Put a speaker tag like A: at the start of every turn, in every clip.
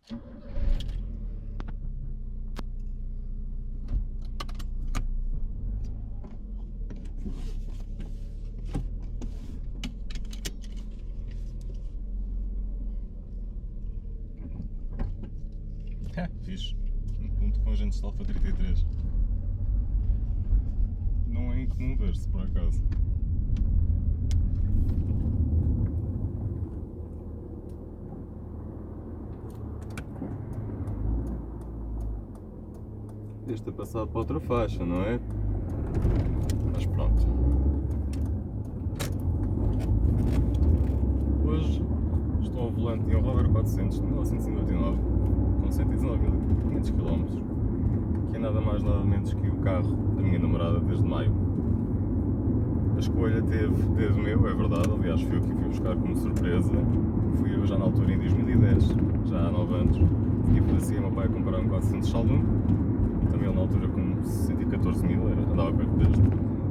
A: Fixe. Um ponto com agentes de Alfa 33. Não é incomum ver-se, por acaso. Deves ter passado para outra faixa, não é? Mas pronto. Hoje estou ao volante de um Rover 400 de 1999 com 119.500 km, que é nada mais nada menos que o carro da minha namorada desde maio. A escolha teve dedo meu, é verdade, aliás fui eu que fui buscar como surpresa. Fui eu já na altura em 2010, já há 9 anos, e por assim o meu pai comprar um 400 Saloon, também ele na altura com 114 mil, andava perto deste.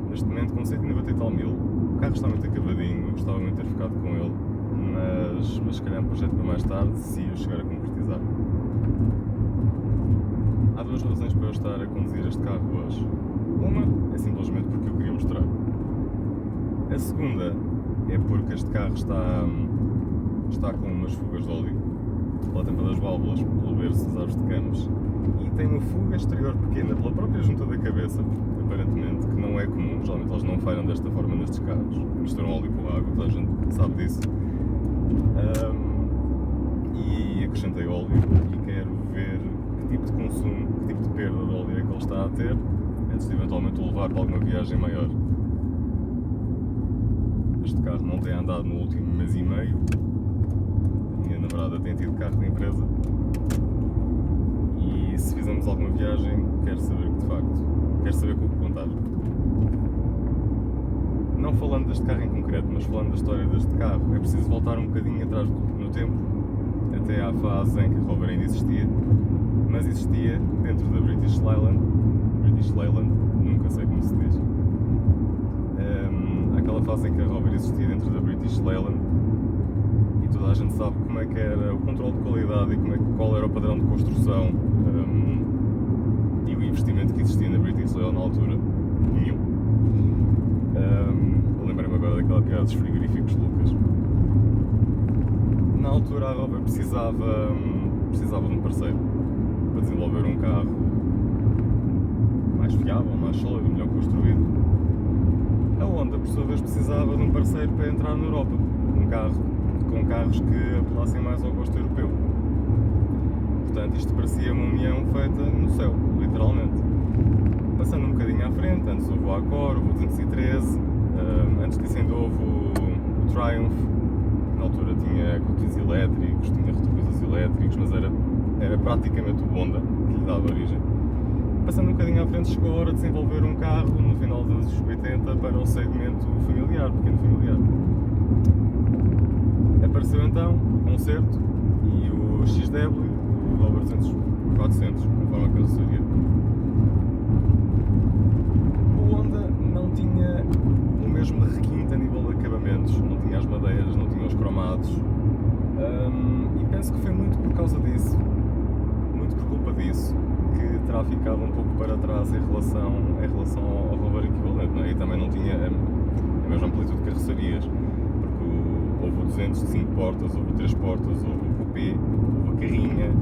A: Neste momento com 190 e tal mil. O carro está muito acabadinho, eu gostava muito de ter ficado com ele, mas se calhar um projeto para mais tarde, se eu chegar a concretizar. Há duas razões para eu estar a conduzir este carro hoje. Uma é simplesmente porque eu queria mostrar. A segunda é porque este carro está com umas fugas de óleo pela tampa das válvulas, pelo berço das árvores de canos, e tem uma fuga exterior pequena pela própria junta da cabeça, aparentemente, que não é comum. Geralmente eles não falham desta forma nestes carros, misturam óleo com água, toda a gente sabe disso. E acrescentei óleo e quero ver que tipo de consumo, que tipo de perda de óleo é que ele está a ter, antes de eventualmente o levar para alguma viagem maior. Este carro não tem andado no último mês e meio. A minha namorada tem tido carro de empresa. E se fizermos alguma viagem, quero saber que de facto, quero saber com o que contar. Não falando deste carro em concreto, mas falando da história deste carro, é preciso voltar um bocadinho atrás no tempo, até à fase em que a Rover ainda existia, mas existia dentro da British Leyland, nunca sei como se diz. Aquela fase em que a Rover existia dentro da British Leyland, e toda a gente sabe como é que era o controle de qualidade e qual era o padrão de construção e o investimento que existia na British Leyland na altura. Nenhum. Lembrei-me agora daquela piada dos frigoríficos Lucas. Na altura a Rover precisava de um parceiro para desenvolver um carro mais fiável, mais sólido, melhor construído. A Honda, por sua vez, precisava de um parceiro para entrar na Europa, com carros que apelassem mais ao gosto europeu. Portanto, isto parecia uma união feita no céu, literalmente. Passando um bocadinho à frente, antes houve o Accord, houve o 213, antes disso ainda houve o Triumph, que na altura tinha controles elétricos, tinha retrovisores elétricos, mas era praticamente o Honda que lhe dava origem. Passando um bocadinho à frente, chegou a hora de desenvolver um carro no final dos anos 80 para o segmento familiar, pequeno familiar. Apareceu então o Concerto e o XW, o Rover 400, conforme a carroceria. O Honda não tinha o mesmo requinte a nível de acabamentos, não tinha as madeiras, não tinha os cromados, e penso que foi muito por causa disso, muito por culpa disso, que terá ficado um pouco para trás em relação ao Rover equivalente, não é? E também não tinha a mesma amplitude de carrocerias, porque houve o 200 de 5 portas, houve o 3 portas, houve o coupé, houve a carrinha,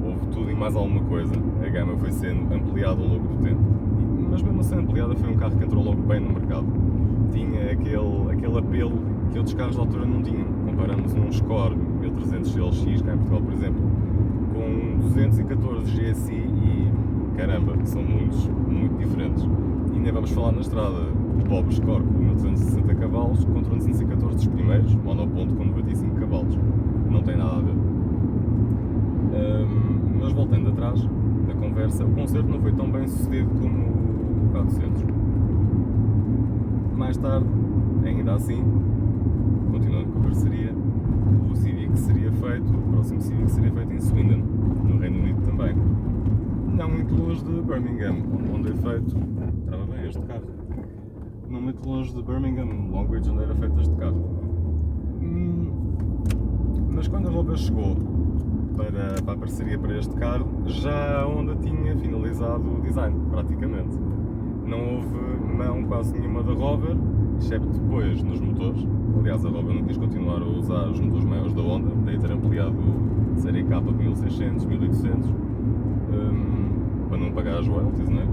A: houve tudo e mais alguma coisa. A gama foi sendo ampliada ao longo do tempo, mas mesmo assim ampliada, foi um carro que entrou logo bem no mercado. Tinha aquele apelo que outros carros da altura não tinham. Comparamos um Score 1300 CLX, cá em Portugal, por exemplo, com um 214 GSI e caramba, são mundos muito diferentes. E nem vamos falar na estrada, o pobre Score com 1260 cavalos contra um 214 dos primeiros, monoponto com 95 cavalos. Não tem nada a ver. Mas voltando atrás da conversa, o Concerto não foi tão bem sucedido como o 400. Mais tarde, ainda assim, continuando com a parceria, o Civic seria feito, o próximo Civic seria feito em Swindon, no Reino Unido também. Não muito longe de Birmingham, onde é feito, trava bem este carro, não muito longe de Birmingham, Longridge, onde era feito este carro. Mas quando a Rover chegou, para a parceria para este carro, já a Honda tinha finalizado o design, praticamente. Não houve mão quase nenhuma da Rover, excepto depois nos motores. Aliás, a Rover não quis continuar a usar os motores maiores da Honda, daí ter ampliado a série K para 1600, 1800, para não pagar as royalties, não é?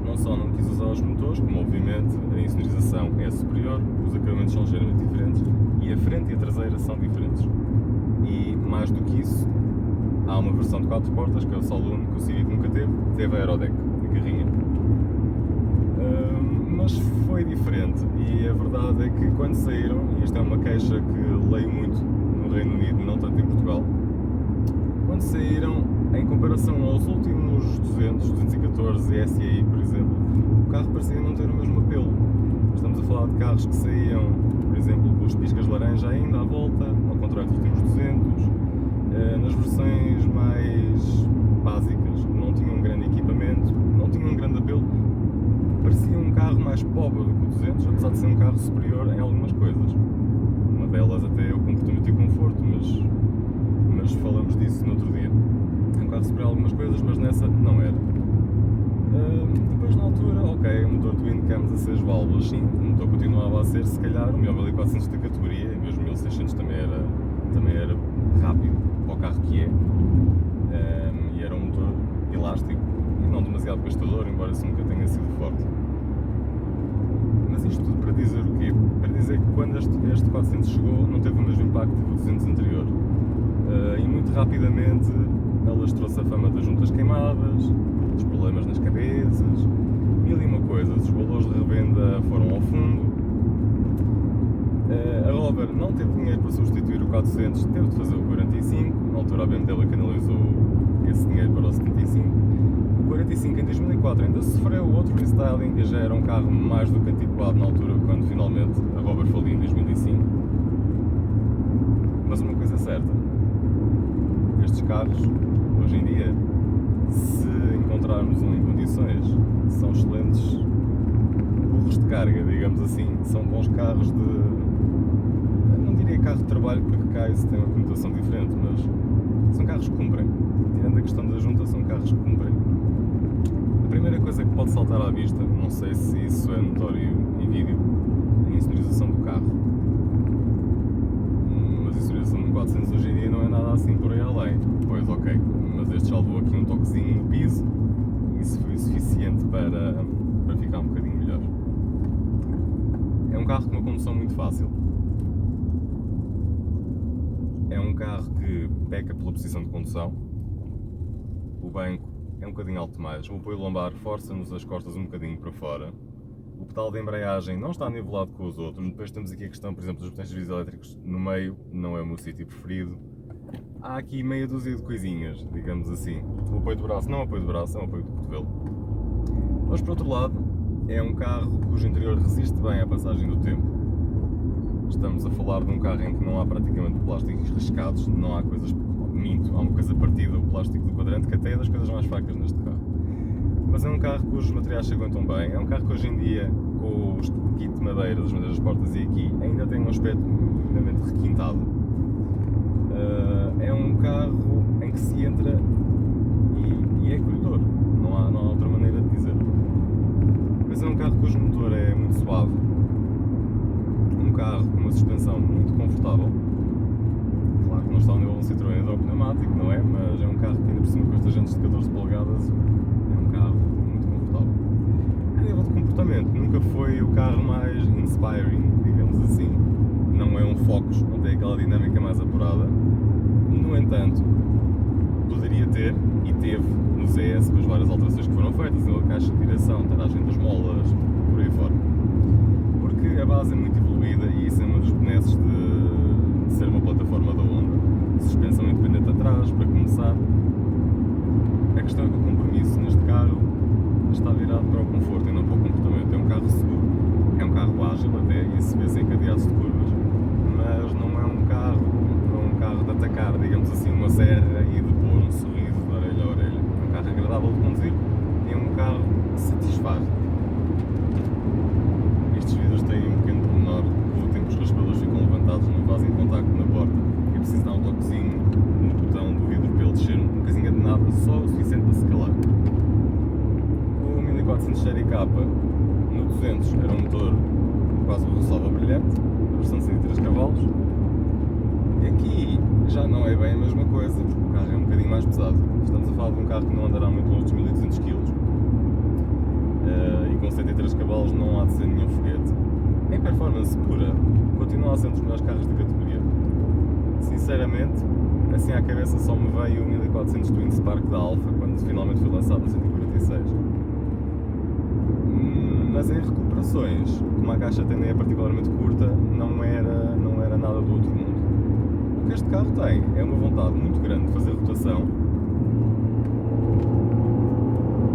A: Não só não quis usar os motores, como obviamente a insonorização é superior, os acabamentos são ligeiramente diferentes e a frente e a traseira são diferentes. E mais do que isso, há uma versão de 4 portas, que é o Saloon, que o Civic nunca teve a Aerodeck, a carrinha. Mas foi diferente, e a verdade é que quando saíram, e esta é uma queixa que leio muito no Reino Unido, não tanto em Portugal, quando saíram, em comparação aos últimos 214 SI, por exemplo, o carro parecia não ter o mesmo apelo. Estamos a falar de carros que saíam, por exemplo, com os piscas laranja ainda à volta, ao contrário dos últimos 200, nas versões mais básicas, não tinham um grande equipamento, não tinham um grande apelo, parecia um carro mais pobre do que o 200, apesar de ser um carro superior em algumas coisas. Uma delas até é o comportamento e conforto, mas falamos disso no outro dia. É um carro superior em algumas coisas, mas nessa não era. Depois na altura, ok, o motor Twin Cams a 6 válvulas, sim, o motor continuava a ser se calhar o melhor 1400 da categoria, e mesmo 1600 também era rápido para o carro que é, e era um motor elástico e não demasiado gastador, embora isso nunca tenha sido forte. Mas isto tudo para dizer o quê? Para dizer que quando este 400 chegou não teve o mesmo impacto que o 200 anterior, e muito rapidamente elas trouxe a fama das juntas queimadas, dos problemas nas cabeças, mil e uma coisas. Os valores de revenda foram ao fundo. A Rover não teve dinheiro para substituir o 400, teve de fazer o 45. Na altura a BMW canalizou esse dinheiro para o 75. O 45 em 2004 ainda sofreu outro restyling, que já era um carro mais do que antiquado na altura, quando finalmente a Rover faliu em 2005. Mas uma coisa é certa, estes carros, hoje em dia, se encontrarmos um em condições, são excelentes burros de carga, digamos assim. São bons carros não diria carro de trabalho, porque cá isso tem uma conotação diferente, mas são carros que cumprem. Tirando a questão da junta, são carros que cumprem. A primeira coisa que pode saltar à vista, não sei se isso é notório em vídeo, é a insonorização do carro. Mas a insonorização de um 400 hoje em dia não é nada assim por aí além. Pois, ok, mas este já levou aqui um toquezinho no piso e isso foi o suficiente para ficar um bocadinho melhor. É um carro com uma condução muito fácil. É um carro que peca pela posição de condução. O banco é um bocadinho alto demais. O apoio lombar força-nos as costas um bocadinho para fora. O pedal de embreagem não está nivelado com os outros. Depois temos aqui a questão, por exemplo, dos botões de vidros elétricos no meio. Não é o meu sítio preferido. Há aqui meia dúzia de coisinhas, digamos assim. O apoio do braço não é um apoio de braço, é um apoio de cotovelo. Mas por outro lado, é um carro cujo interior resiste bem à passagem do tempo. Estamos a falar de um carro em que não há praticamente plásticos riscados, não há coisas, minto, há uma coisa partida, o plástico do quadrante, que até é das coisas mais fracas neste carro. Mas é um carro cujos materiais se aguentam bem, é um carro que hoje em dia, com o kit de madeira das madeiras das portas e aqui, ainda tem um aspecto minimamente requintado. É um carro em que se entra e é acolhedor, não há outra maneira de dizer. Mas é um carro cujo motor é muito suave, um carro com uma suspensão muito confortável. Claro que não está ao nível de um Citroën hidropneumático, não é? Mas é um carro que ainda por cima com estas jantes de 14 polegadas é um carro muito confortável. A nível de comportamento, nunca foi o carro mais inspiring, digamos assim. Não é um Focus, não tem aquela dinâmica mais apurada. No entanto, poderia ter, e teve no ZS, com as várias alterações que foram feitas, a caixa de direção, tiragem das molas, por aí fora. Porque a base é muito evoluída e isso é uma das benesses de ser uma plataforma da Honda. Suspensão independente atrás, para começar. A questão é que o compromisso neste carro está virado para o conforto e não para o comportamento. É um carro seguro, é um carro ágil até, e isso vê-se em cadeados de curvas, mas não é um carro de atacar, digamos assim, uma serra e de pôr um sorriso de orelha a orelha. É um carro agradável de conduzir e é um carro que satisfaz. Estes vidros têm um pequeno pormenor, com o tempo os raspadores ficam levantados, não fazem contacto na porta. É preciso dar um toquezinho no botão brilhante, a versão de 103 cavalos. Aqui já não é bem a mesma coisa, porque o carro é um bocadinho mais pesado. Estamos a falar de um carro que não andará muito longe dos 1200 kg e com 103 cavalos não há de ser nenhum foguete. Em performance pura, continua a ser um dos melhores carros da categoria. Sinceramente, assim à cabeça só me veio o 1400 Twin Spark da Alfa, quando finalmente foi lançado no 146. Mas em recuperações, como a caixa tem é particularmente curta, não era nada do outro mundo. O que este carro tem é uma vontade muito grande de fazer rotação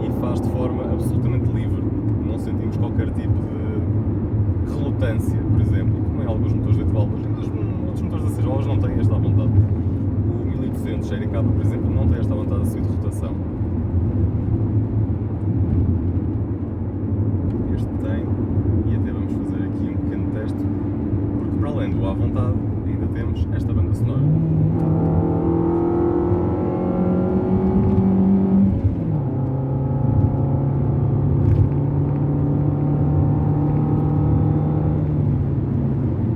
A: e faz de forma absolutamente livre. Não sentimos qualquer tipo de relutância, por exemplo, como em alguns motores de 8 válvulas, e outros motores de 6 válvulas não têm esta vontade. O 1800 Série K, por exemplo, não tem esta vontade de subir de rotação. Este tem, e até vamos fazer aqui um pequeno teste, porque para além do à vontade, ainda temos esta banda sonora.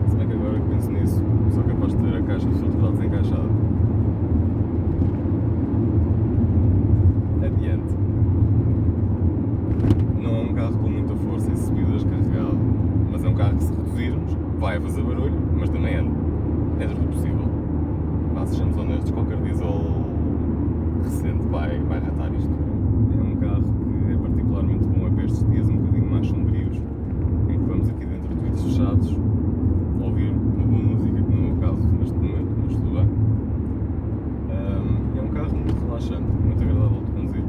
A: Se bem que agora que penso nisso, sou capaz de ter a caixa de filtro desencaixada. Adiante. Não é um carro com muita força em subidas carregado, mas é um carro que, se reduzirmos, vai fazer barulho, mas também anda. É dentro do possível. Sejamos honestos, qualquer diesel recente vai ratar isto. É um carro que é particularmente bom para estes dias um bocadinho mais sombrios, em que vamos aqui dentro de tweets fechados, ouvir uma boa música, como no meu caso neste momento, mas tudo bem. É um carro muito relaxante, muito agradável de conduzir.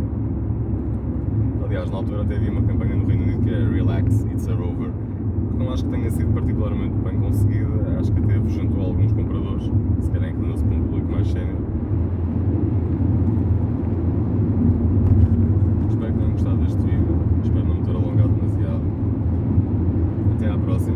A: Aliás, na altura até havia uma campanha no Reino Unido que é Relax, It's a Rover, que não acho que tenha sido particularmente bem conseguida, acho que até juntou alguns compradores, se calhar inclinou-se para um público mais sénior. Espero que tenham gostado deste vídeo, espero não me ter alongado demasiado. Até à próxima.